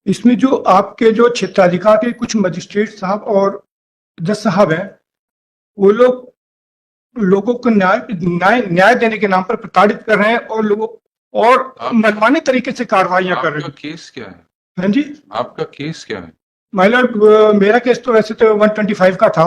इसमें जो आपके जो क्षेत्राधिकार के कुछ मजिस्ट्रेट साहब और जज साहब हैं, वो लोगों को न्याय देने के नाम पर प्रताड़ित कर रहे हैं और लोगों और मनमाने तरीके से कार्रवाइयां कर रहे आपका हैं। केस क्या है? हाँ जी, आपका केस क्या है? माय लॉर्ड, मेरा केस तो वैसे तो 125 का था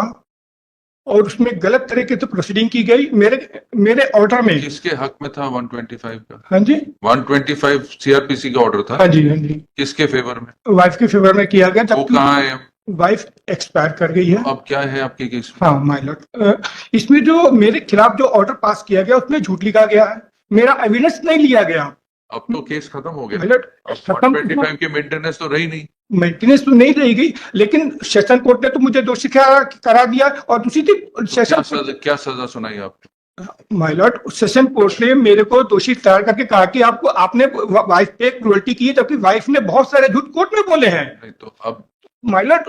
और उसमें गलत तरीके से प्रोसीडिंग की गई मेरे ऑर्डर में। किसके हक में था 125 का? हाँ जी, 125 सीआरपीसी का ऑर्डर था? हाँ जी, हाँ जी, किसके फेवर में? वाइफ के फेवर में किया गया, वो जबकि कहाँ है अब? वाइफ एक्सपायर कर गई है। अब क्या है आपके केस में? हाँ माय लॉर्ड, इसमें जो मेरे खिलाफ जो ऑर्डर पास किया गया उसमें झूठ लिखा गया है, मेरा एविडेंस नहीं लिया गया। अब तो केस खत्म हो गया। माय लॉर्ड, अब खत्म 125 की मेंटेनेंस तो रही नहीं। मेंटेनेंस तो नहीं रहेगी, लेकिन सेशन कोर्ट ने तो मुझे दोषी करा दिया और दूसरी थी तो सेशन क्या सजा सुनाई आपको? माय लॉर्ड, सेशन कोर्ट ने मेरे को दोषी ठहरा करके कहा कि आपने वाइफ पे क्रूरल्टी की है, जबकि वाइफ ने बहुत सारे झूठ कोर्ट में बोले हैं। नहीं तो अब माय लॉर्ड,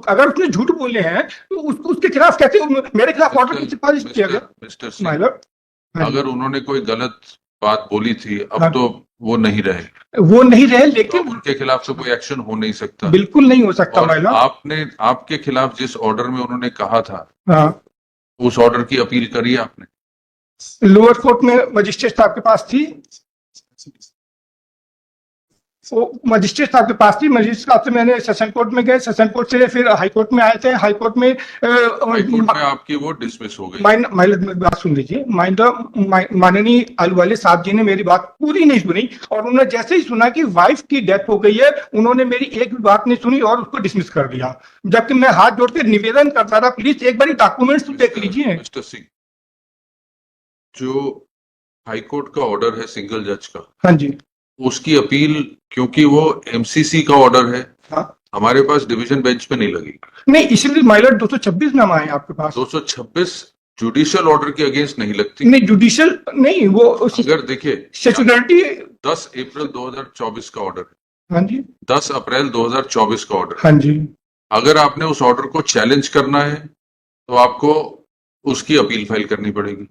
अगर उसने झूठ बोले हैं तो उसके खिलाफ कैसे मेरे खिलाफ ऑर्डर कैसे पास किया गया? मिस्टर माय सिंह, लॉर्ड, अगर उन्होंने कोई गलत बात बोली थी अब हाँ, तो वो नहीं रहे, वो नहीं रहे, तो लेकिन अब उनके खिलाफ तो कोई एक्शन हो नहीं सकता। बिल्कुल नहीं हो सकता और माय लॉर्ड। आपके खिलाफ जिस ऑर्डर में उन्होंने कहा था, हाँ, उस ऑर्डर की अपील करी आपने? लोअर कोर्ट में मजिस्ट्रेट साहब के पास थी, वो मजिस्ट्रेट साहब के पास थी, मजिस्ट्रेट साहब से मैंने सेशन कोर्ट में गए, सेशन कोर्ट से फिर हाई कोर्ट में आए थे, हाई कोर्ट में हाई कोर्ट में आपकी वो डिसमिस हो गई। मेरी बात सुन लीजिए, माननीय आलूवाले साहब जी ने मेरी बात पूरी नहीं सुनी और उन्होंने जैसे ही सुना कि वाइफ की डेथ हो गई है, उन्होंने मेरी एक भी बात नहीं सुनी और उसको डिसमिस कर दिया, जबकि मैं हाथ जोड़ के निवेदन करता था, प्लीज एक बार डॉक्यूमेंट्स देख लीजिए। मिस्टर सिंह, जो हाई कोर्ट का ऑर्डर है सिंगल जज का, हाँ जी, उसकी अपील, क्योंकि वो एमसीसी का ऑर्डर है, हाँ, हमारे पास डिवीजन बेंच पे नहीं लगी। नहीं, इसलिए माइलर 226 नामा है आपके पास। 226 जुडिशियल ऑर्डर के अगेंस्ट नहीं लगती। नहीं, जुडिशियल नहीं, वो अगर देखिए, सेक्युरिटी। 10 अप्रैल 2024 का ऑर्डर है, हाँ जी, 10 अप्रैल 2024 का ऑर्डर। हाँ जी, अगर आपने उस ऑर्डर को चैलेंज करना है तो आपको उसकी अपील फाइल करनी पड़ेगी।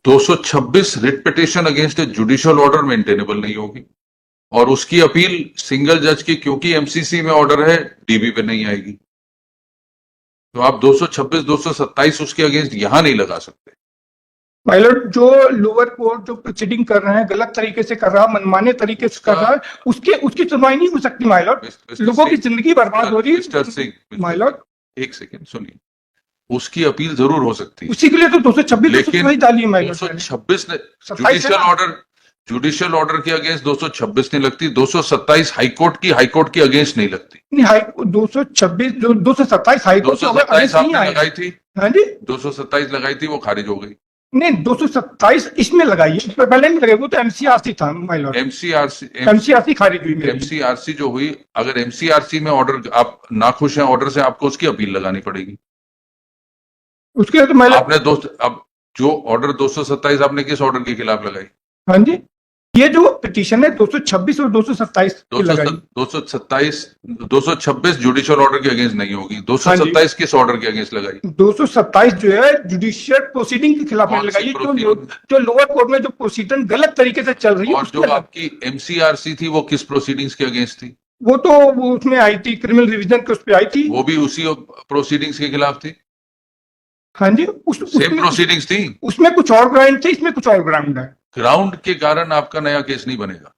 226 writ petition against a judicial order maintainable नहीं होगी और उसकी अपील सिंगल जज की, क्योंकि एमसीसी में ऑर्डर है, डीबी पे नहीं आएगी। तो आप 226 227 उसके अगेंस्ट यहां नहीं लगा सकते। पायलट जो लोअर कोर्ट जो प्रोसीडिंग कर रहे हैं गलत तरीके से कर रहा है, मनमाने तरीके से कर रहा है, उसकी सुनवाई नहीं हो सकती माइलॉर्ड। लोगों की जिंदगी बर्बाद हो रही है। मिस्टर सिंह, माइलॉर्ड, एक सेकेंड सुनिए, उसकी अपील जरूर हो सकती है, उसी के लिए तो 226 लेकिन डाली है माइलॉर्ड। 226 ने जुडिशियल ऑर्डर के अगेंस्ट 226 नहीं लगती, 227 हाईकोर्ट की अगेंस्ट नहीं लगती। नहीं, हाई 226 जो 227 हाईकोर्ट 227 आपने लगाई थी। हाँ जी, 227 लगाई थी, वो खारिज हो गई। नहीं 227 इसमें लगाई है, पहले नहीं लगे, वो तो एमसीआरसी था माइलॉर्ड। एमसीआरसी खारिज हुई मेरी। एमसीआरसी जो हुई, अगर एमसीआरसी में ऑर्डर आप नाखुश हैं ऑर्डर से, आपको उसकी अपील लगानी पड़ेगी। उसके लिए तो माइलॉर्ड आपने अब जो ऑर्डर 227 आपने किस ऑर्डर के खिलाफ लगाई? हाँ जी, ये जो पिटीशन है 226 और 227 की लगाई। 226 जुडिशियल ऑर्डर के अगेंस्ट नहीं होगी, 227 किस ऑर्डर के अगेंस्ट लगाई? 227 जो है जुडिशियल प्रोसीडिंग के खिलाफ मैंने लगाई, जो लोअर कोर्ट में जो प्रोसीडिंग गलत तरीके से चल रही है। और जो आपकी एमसीआरसी थी वो किस प्रोसीडिंग्स के अगेंस्ट थी? वो तो उसमें आई थी, क्रिमिनल रिवीजन के उस पर आई थी, वो भी उसी प्रोसीडिंग्स के खिलाफ थी। हाँ जी, सेम प्रोसीडिंग्स थी। उसमें कुछ और ग्राउंड थे, इसमें कुछ और ग्राउंड है। ग्राउंड के कारण आपका नया केस नहीं बनेगा।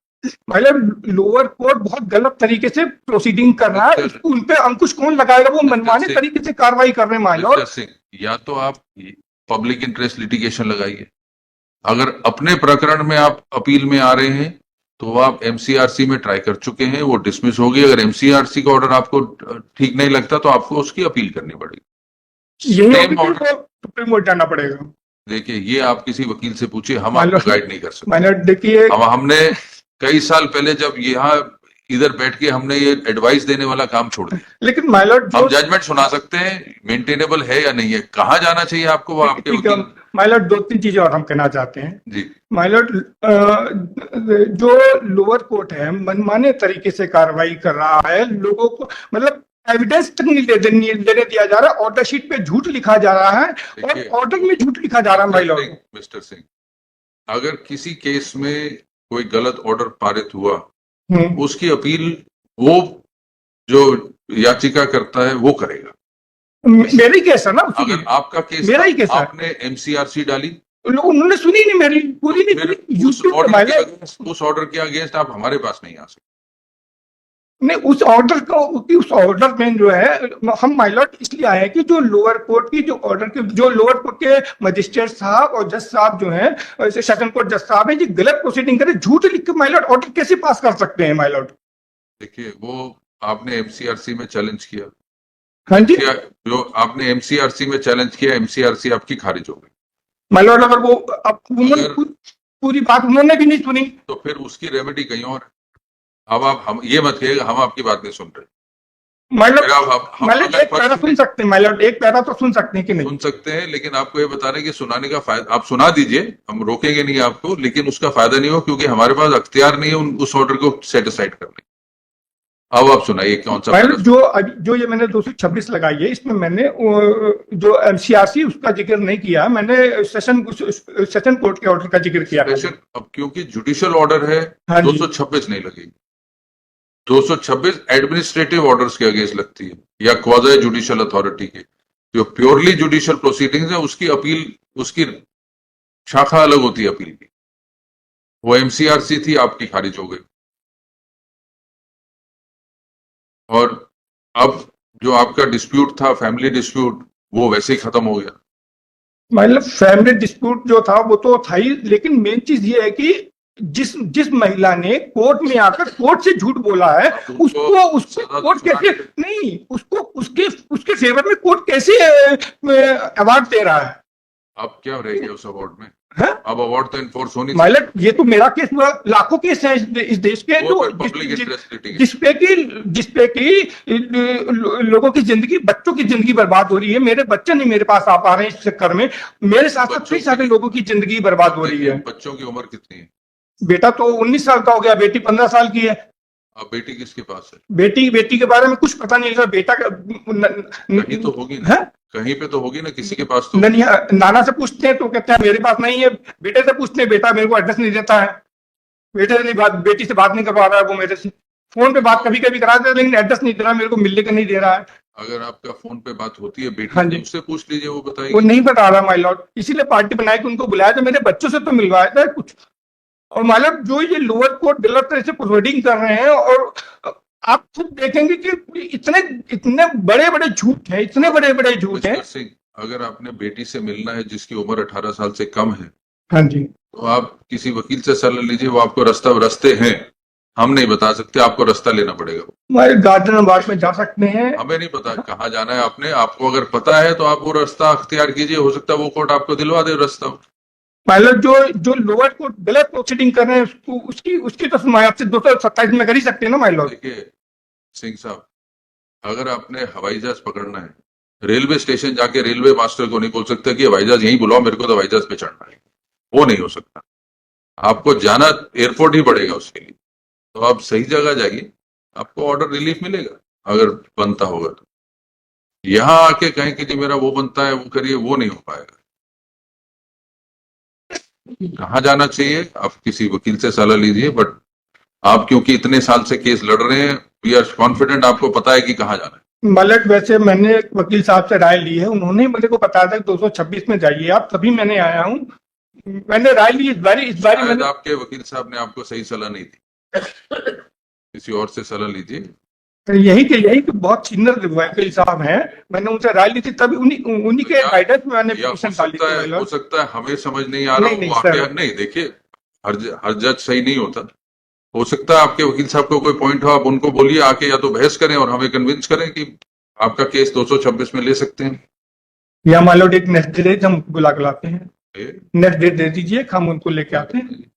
मतलब लोअर कोर्ट बहुत गलत तरीके से प्रोसीडिंग कर रहा है, उन पे अंकुश कौन लगाएगा? वो मनमाने तरीके से कार्रवाई कर रहे हैं माइलॉर्ड। या तो आप पब्लिक इंटरेस्ट लिटिगेशन लगाइए, अगर अपने प्रकरण में आप अपील में आ रहे हैं तो आप एमसीआरसी में ट्राई कर चुके हैं, वो डिसमिस होगी। अगर एमसीआरसी का ऑर्डर आपको ठीक नहीं लगता तो आपको उसकी अपील करनी पड़ेगी। सुप्रीम कोर्ट जाना पड़ेगा। देखिए, ये आप किसी वकील से पूछिए, हम आपको गाइड नहीं कर सकते। देखिए, हमने कई साल पहले जब यहाँ इधर बैठ के हमने ये एडवाइस देने वाला काम छोड़ दिया, लेकिन माइलॉर्ड हम जजमेंट सुना सकते हैं मेंटेनेबल है या नहीं है, कहाँ जाना चाहिए आपको, वो आपके वकील। माइलॉर्ड 2-3 चीजें और हम कहना चाहते हैं जी। माइलॉर्ड, जो लोअर कोर्ट है मनमाने तरीके से कार्रवाई कर रहा है, लोगों को मतलब एविडेंस तक नहीं देने दिया जा रहा, ऑर्डर शीट पे झूठ लिखा जा रहा है और ऑर्डर में झूठ लिखा जा रहा है माइलॉर्ड। मिस्टर सिंह, अगर किसी केस में कोई गलत ऑर्डर पारित हुआ उसकी अपील वो जो याचिका करता है वो करेगा। मेरा ही केस है ना, उसी अगर की आपका केस मेरा था, ही केस है। आपने एमसीआरसी डाली, लोग उन्होंने सुनी नहीं मेरी, तो पूरी नहीं फिर सुनी, यूट्यूब पे उस ऑर्डर के अगेंस्ट आप हमारे पास नहीं आ सकते। नहीं, उस ऑर्डर को, उस ऑर्डर में जो है, हम माइलॉट इसलिए आए हैं कि जो लोअर कोर्ट की जो ऑर्डर के, जो लोअर कोर्ट के मजिस्ट्रेट साहब और जज साहब जो हैं, सेशन कोर्ट जज साहब हैं, ये गलत प्रोसीडिंग करे, झूठ लिख के माइलॉट ऑर्डर कैसे पास कर सकते हैं माइलॉट? देखिए, वो आपने एमसीआरसी में चैलेंज किया, हाँ जी जो आपने एमसीआरसी में चैलेंज किया, एमसीआरसी आपकी खारिज हो गई। माइलॉट, अगर वो, अब उन्होंने अगर पूरी बात उन्होंने भी नहीं सुनी। तो फिर उसकी रेमेडी कहीं और है। अब आप हम ये मत कहिएगा हम आपकी बात नहीं सुन रहे। माइलॉट, फिर आप हम माइलॉट अगर एक पैरा पक्ष सुन में सकते हैं, माइलॉट एक पैरा तो सुन सकते हैं कि नहीं? सुन सकते हैं, लेकिन आपको ये बता रहे हैं कि सुनाने का फायदा आप सुना दीजिए, हम रोकेंगे नहीं आपको, लेकिन उसका फायदा नहीं हो, क्योंकि हमारे पास अख्तियार नहीं है उस ऑर्डर को सेटिसाइड करने। अब आप सुनाइए कौन सा माइलॉट, पैरा। जो ये मैंने 226 लगाई है, इसमें मैंने जो एमसीआरसी उसका जिक्र नहीं किया, मैंने सेशन कोर्ट के ऑर्डर का जिक्र किया है। स्पेशल, अब क्योंकि जुडिशियल ऑर्डर है, हाँ जी 226 नहीं लगेगी। 226 एडमिनिस्ट्रेटिव ऑर्डर्स के अगेंस्ट लगती है, या क्वाज़ी जुडिशियल अथॉरिटी के। जो प्योरली जुडिशियल प्रोसीडिंग्स है, उसकी अपील, उसकी शाखा अलग होती है अपील की। वो एमसीआरसी थी, आपकी खारिज हो गई। और अब जो आपका डिस्प्यूट था, फैमिली डिस्प्यूट, वो वैसे ही खत्म हो गया। मतलब फैमिली डिस्प्यूट जो था वो तो था ही, लेकिन मेन चीज ये है कि जिस जिस महिला ने कोर्ट में आकर कोर्ट से झूठ बोला है, अब उनको उसको उसको सजा तो कोर्ट कैसे, सुनानी है। नहीं उसको, उसके उसके फेवर में कोर्ट कैसे अवार्ड दे रहा है? अब क्या रह गया उस अवार्ड में? हैं? अब अवार्ड तो इन्फोर्स होनी चाहिए। माइलट, ये तो मेरा केस हुआ, लाखों केस हैं इस देश के, वो जो फिर पब्लिक इंटरेस्ट लिटिगेशन। जिसपे की लोगों की जिंदगी, बच्चों की जिंदगी बर्बाद हो रही है। मेरे बच्चे नहीं मेरे पास आ पा रहे हैं इस चक्कर में, मेरे साथ साथ बच्चों कई सारे लोगों की जिंदगी बर्बाद हो रही है। बच्चों की उम्र कितनी है? बेटा तो 19 साल का हो गया, बेटी 15 साल की है। अब बेटी किसके पास है? बेटी बेटी के बारे में कुछ पता नहीं लगा, बेटा का कहीं तो होगी ना, है, कहीं पे तो होगी ना, किसी के पास तो। नाना से पूछते हैं तो कहते हैं मेरे पास नहीं है। बेटे से पूछते हैं, बेटा मेरे को एड्रेस नहीं देता है। बेटे से नहीं बात, बेटी से बात नहीं कर पा रहा है वो मेरे से। फोन पे बात कभी कभी करा देता है, लेकिन एड्रेस नहीं दे रहा, मेरे को मिलने का नहीं दे रहा है। अगर आपका फोन पे बात होती है बेटी हाँ से, जी, उससे पूछ लीजिए, वो वो बताएगी। नहीं बता रहा माय लॉर्ड, इसीलिए पार्टी बनाई कि उनको बुलाया, तो मेरे बच्चों से तो मिलवाया था कुछ। और मतलब जो ये लोअर कोर्ट गलत तरह से प्रोसीडिंग कर रहे हैं, और आप खुद देखेंगे कि इतने इतने बड़े बड़े झूठ हैं, इतने बड़े बड़े झूठ हैं। मिस्टर सिंह, अगर आपने बेटी से मिलना है जिसकी उम्र 18 साल से कम है, हाँ जी, तो आप किसी वकील से सलाह लीजिए, वो आपको रास्ते हैं, हम नहीं बता सकते, आपको रास्ता लेना पड़ेगा। हमारे गार्डन बाग में जा सकते हैं। हमें नहीं पता कहाँ जाना है आपने, आपको अगर पता है तो आप वो रास्ता अख्तियार कीजिए, हो सकता है वो कोर्ट आपको दिलवा दे रास्ता। पायलट जो जो लोअर कोर्ट गलत प्रोसीडिंग कर रहे हैं, उसको उसकी उसकी तो सुनवाई आपसे 227 में कर ही सकते हैं ना माइलॉर्ड? देखिए सिंह साहब, अगर आपने हवाई जहाज पकड़ना है, रेलवे स्टेशन जाके रेलवे मास्टर को नहीं बोल सकते कि हवाई जहाज यहीं बुलाओ, मेरे को तो हवाई जहाज पे चढ़ना है। वो नहीं हो सकता। आपको जाना एयरपोर्ट ही पड़ेगा उसके लिए। तो आप सही जगह जाइए, आपको ऑर्डर रिलीफ मिलेगा अगर बनता होगा तो। यहां आके कहें कि जी मेरा वो बनता है, वो करिए, वो नहीं हो पाएगा। कहाँ जाना चाहिए, आप किसी वकील से सलाह लीजिए, बट आप क्योंकि इतने साल से केस लड़ रहे हैं, वी आर कॉन्फिडेंट आपको पता है कि कहाँ जाना है। मलट, वैसे मैंने वकील साहब से राय ली है, उन्होंने मेरे को बताया था कि 226 में जाइए आप, तभी मैंने आया हूँ। मैंने राय ली इस बारी शायद मैंने। आपके वकील साहब ने आपको सही सलाह नहीं दी, किसी और से सलाह लीजिए। यही कि बहुत सीनियर वकील साहब हैं, मैंने उनसे राय ली थी, तभी उन्हीं उन्हीं के गाइडेंस में मैंने या पिटीशन डाली थी माय हो लॉर्ड। सकता है हमें समझ नहीं आ रहा नहीं हो, नहीं वो आके सर, नहीं, देखिए, हर जज सही नहीं होता। हो सकता है आपके वकील साहब को कोई पॉइंट हो, आप उनको बोलिए आके, या तो बहस करें और हमें कन्विंस करें कि आपका केस 226 में ले सकते हैं। या माय लॉर्ड एक नेक्स्ट डेट हम बुला के लाते हैं, ए, नेक्स्ट डेट दे दीजिए, हम उनको लेके आते हैं।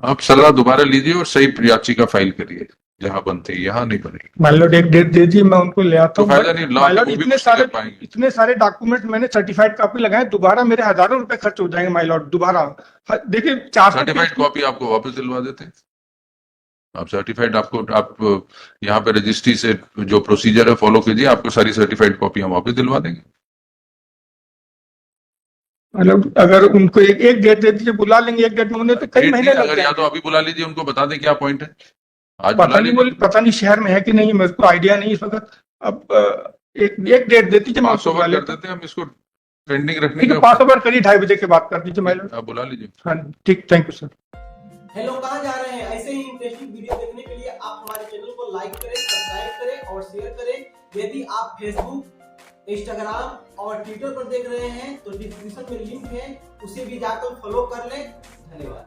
आप सलाह दोबारा लीजिए और सही याचिका फाइल करिए, जहां बनती है, यहाँ नहीं बनेगी। मान लो एक डेट दे दी, मैं उनको ले आता तो हूँ। फायदा नहीं, मान लो वो भी कुछ नहीं कर पाएंगे। इतने सारे डॉक्यूमेंट मैंने सर्टिफाइड कॉपी लगाए, दोबारा मेरे हजारों रुपए खर्च हो जाएंगे माय लॉर्ड। दोबारा देखिए 400 सर्टिफाइड कॉपी आपको वापस दिलवा देते हैं। आप सर्टिफाइड, आप यहाँ पे रजिस्ट्री से जो प्रोसीजर है फॉलो कीजिए, आपको सारी सर्टिफाइड कॉपी हम वापस दिलवा देंगे। मतलब अगर उनको एक डेट दे दीजिए, बुला लेंगे एक डेट में, उन्हें तो कई डेट महीने नहीं, लग अगर या जाएंगे। तो अभी बुला लीजिए, उनको बता दें क्या पॉइंट है, आज पता बुला नहीं लीजिए। पता नहीं शहर में है कि नहीं, मेरे को आइडिया नहीं इस वक्त। अब एक डेट दे दीजिए, मैं पास उसको बुला ओवर कर लेता हूँ। देते हैं हम इसको, पेंडिंग रखने ठीक है, का। 5 ओवर करिए, 2:30 बजे के बाद कर दीजिए माय लॉर्ड। आप बुला लीजिए। हाँ ठीक, थैंक यू सर। हेलो, कहाँ जा रहे हैं? ऐसे ही इंटरेस्टिंग वीडियो देखने के लिए आप हमारे चैनल को लाइक करें, सब्सक्राइब करें और शेयर करें। यदि आप फेसबुक, इंस्टाग्राम और ट्विटर पर देख रहे हैं तो डिस्क्रिप्शन में लिंक है, उसे भी जाकर फॉलो कर लें। धन्यवाद।